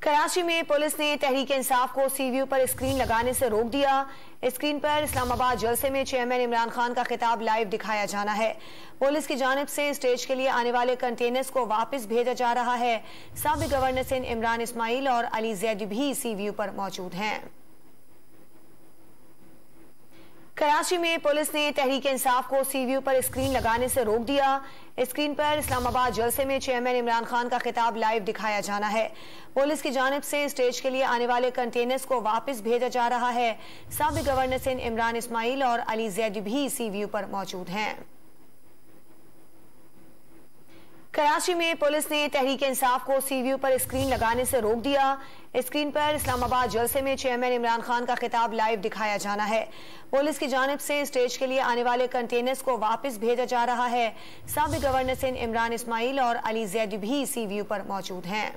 कराची में पुलिस ने तहरीक इंसाफ को सीव्यू पर स्क्रीन लगाने से रोक दिया। स्क्रीन पर इस्लामाबाद जलसे में चेयरमैन इमरान खान का खिताब लाइव दिखाया जाना है। पुलिस की जानिब से स्टेज के लिए आने वाले कंटेनर्स को वापस भेजा जा रहा है। साबिक गवर्नर सिंध इमरान इस्माइल और अली जैदी भी सीव्यू पर मौजूद हैं। कराची में पुलिस ने तहरीक इंसाफ को सीव्यू पर स्क्रीन लगाने से रोक दिया। स्क्रीन पर इस्लामाबाद जलसे में चेयरमैन इमरान खान का खिताब लाइव दिखाया जाना है। पुलिस की जानिब से स्टेज के लिए आने वाले कंटेनर्स को वापस भेजा जा रहा है। साबिक गवर्नर सिंध इमरान इस्माइल और अली जैदी भी सीव्यू पर मौजूद हैं। कराची में पुलिस ने तहरीक इंसाफ को सीव्यू पर स्क्रीन लगाने से रोक दिया। स्क्रीन पर इस्लामाबाद जलसे में चेयरमैन इमरान खान का खिताब लाइव दिखाया जाना है। पुलिस की जानिब से स्टेज के लिए आने वाले कंटेनर्स को वापस भेजा जा रहा है। साबिक गवर्नर सिंध इमरान इस्माइल और अली जैदी भी सीव्यू पर मौजूद हैं।